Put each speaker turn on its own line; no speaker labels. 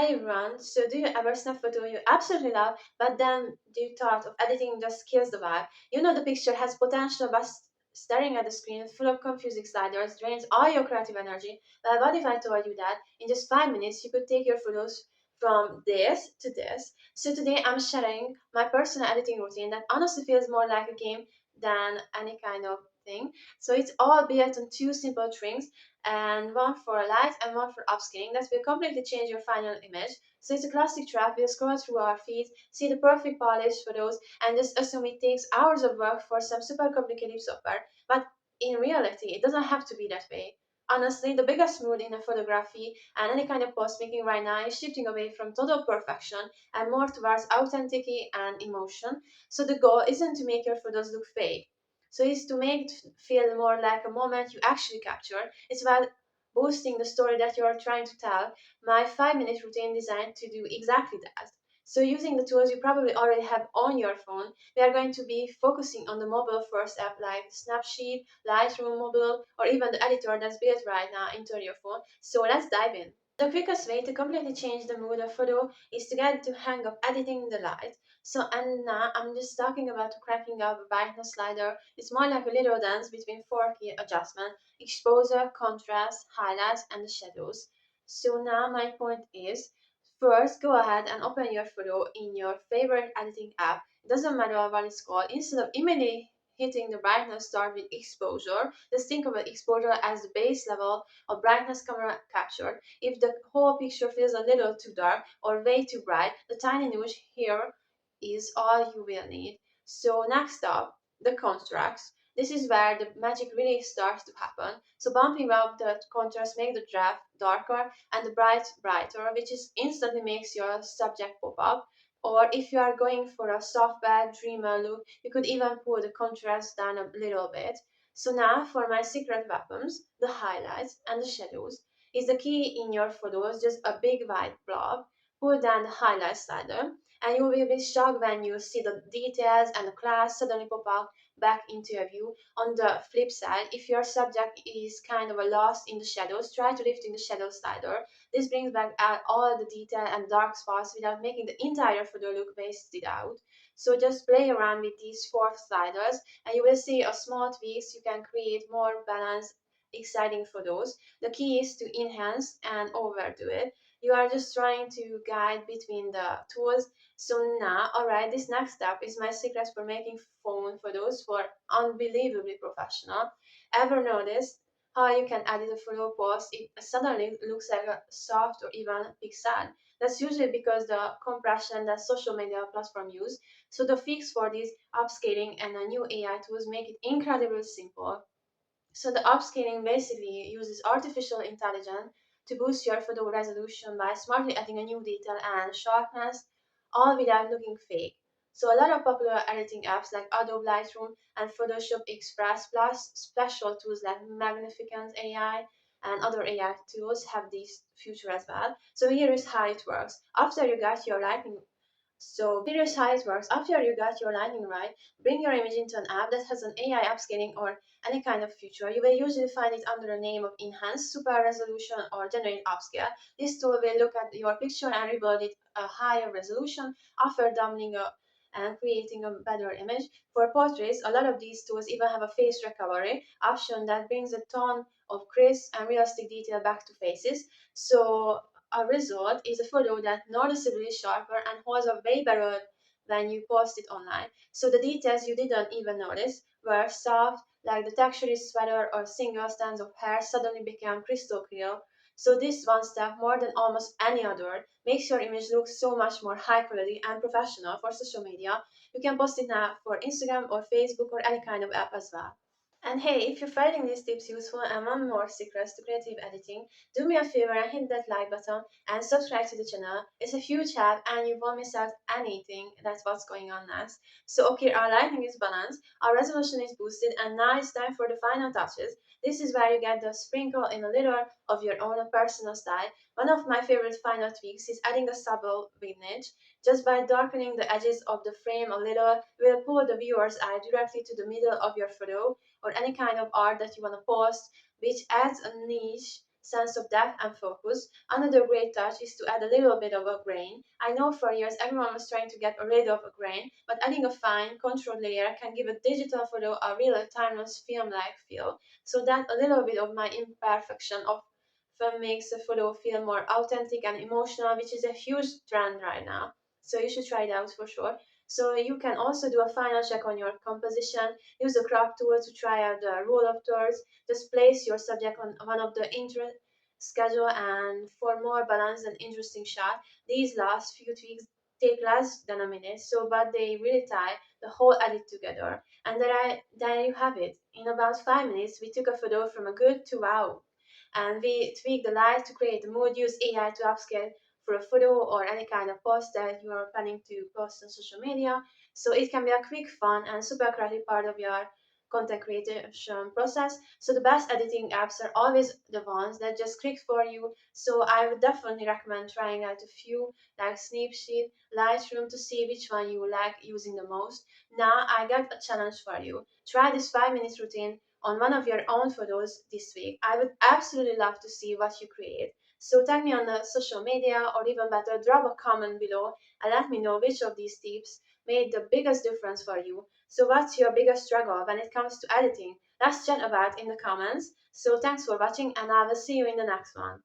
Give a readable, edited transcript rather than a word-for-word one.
Hi everyone. So do you ever snap photo you absolutely love, but then the thought of editing just kills the vibe? You know the picture has potential, but staring at the screen full of confusing sliders drains all your creative energy. Well, what if I told you that in just 5 minutes you could take your photos from this to this? So today I'm sharing my personal editing routine that honestly feels more like a game than any kind of thing. So it's all built on two simple tricks and one for light and one for upscaling that will completely change your final image. So it's a classic trap. We'll scroll through our feeds, see the perfect polished photos, and just assume it takes hours of work for some super complicated software. But in reality, it doesn't have to be that way. Honestly, the biggest mood in a photography and any kind of post making right now is shifting away from total perfection and more towards authenticity and emotion. So the goal isn't to make your photos look fake. So it's to make it feel more like a moment you actually capture. It's about boosting the story that you're trying to tell. My 5 minute routine designed to do exactly that. So using the tools you probably already have on your phone, we are going to be focusing on the mobile first app like Snapsheet, Lightroom Mobile, or even the editor that's built right now into your phone. So let's dive in. The quickest way to completely change the mood of photo is to get to hang of editing the light. So and now I'm just talking about cracking up a brightness slider. It's more like a little dance between four key adjustments: exposure, contrast, highlights, and the shadows. So now my point is, first go ahead and open your photo in your favorite editing app. It doesn't matter what it's called. Instead of immediately hitting the brightness, start with exposure. Just think about exposure as the base level of brightness camera captured. If the whole picture feels a little too dark or way too bright, the tiny nudge here is all you will need. So next up, the contrast. This is where the magic really starts to happen. So bumping up the contrast make the draft darker and the bright brighter, which is instantly makes your subject pop up. Or if you are going for a soft bad dreamer look, you could even pull the contrast down a little bit. So now for my secret weapons, the highlights and the shadows. Is the key in your photos just a big white blob? Pull down the highlight slider and you will be shocked when you see the details and the class suddenly pop out back into your view. On the flip side, if your subject is kind of a lost in the shadows, try to lift in the shadow slider. This brings back out all the detail and dark spots without making the entire photo look wasted out. So just play around with these four sliders and you will see a small tweaks you can create more balanced, exciting photos. The key is to enhance and overdo it. You are just trying to guide between the tools. So now, alright, this next step is my secret for making phone photos for unbelievably professional. Ever noticed how you can edit a photo post? It suddenly looks like a soft or even pixel. That's usually because the compression that social media platform use. So the fix for this upscaling and the new AI tools make it incredibly simple. So the upscaling basically uses artificial intelligence to boost your photo resolution by smartly adding a new detail and sharpness, all without looking fake. So a lot of popular editing apps like Adobe Lightroom and Photoshop Express plus special tools like Magnificent AI and other AI tools have this feature as well. So here is how it works. After you got your lighting here's how it works. After you got your lighting right, bring your image into an app that has an AI upscaling or any kind of feature. You will usually find it under the name of Enhanced, Super Resolution, or Generate Upscale. This tool will look at your picture and rebuild it a higher resolution after doubling and creating a better image. For portraits, a lot of these tools even have a face recovery option that brings a ton of crisp and realistic detail back to faces. So a result is a photo that noticeably sharper and holds up way better when you post it online. So the details you didn't even notice were soft, like the textured sweater or single strands of hair suddenly became crystal clear. So this one step, more than almost any other, makes your image look so much more high quality and professional for social media. You can post it now for Instagram or Facebook or any kind of app as well. And hey, if you're finding these tips useful and want more secrets to creative editing, do me a favor and hit that like button and subscribe to the channel. It's a huge help and you won't miss out anything that's what's going on next. So okay, our lighting is balanced, our resolution is boosted, and now it's time for the final touches. This is where you get the sprinkle in a little of your own personal style. One of my favorite final tweaks is adding a subtle vignette. Just by darkening the edges of the frame a little, will pull the viewer's eye directly to the middle of your photo or any kind of art that you want to post, which adds a niche sense of depth and focus. Another great touch is to add a little bit of a grain. I know for years everyone was trying to get rid of a grain, but adding a fine, controlled layer can give a digital photo a real timeless film-like feel. So that a little bit of my imperfection of film makes a photo feel more authentic and emotional, which is a huge trend right now. So you should try it out for sure. So you can also do a final check on your composition. Use the crop tool to try out the roll of tours. Just place your subject on one of the interest schedule and for more balanced and interesting shot. These last few tweaks take less than a minute, so but they really tie the whole edit together. And there you have it. In about 5 minutes, we took a photo from a good to wow, and we tweak the light to create the mood. Use AI to upscale for a photo or any kind of post that you are planning to post on social media. So it can be a quick, fun, and super creative part of your content creation process. So the best editing apps are always the ones that just click for you. So I would definitely recommend trying out a few like Snapseed, Lightroom to see which one you like using the most. Now I got a challenge for you. Try this 5 minute routine on one of your own photos this week. I would absolutely love to see what you create. So tag me on the social media or even better, drop a comment below and let me know which of these tips made the biggest difference for you. So what's your biggest struggle when it comes to editing? Let's chat about in the comments. So thanks for watching and I will see you in the next one.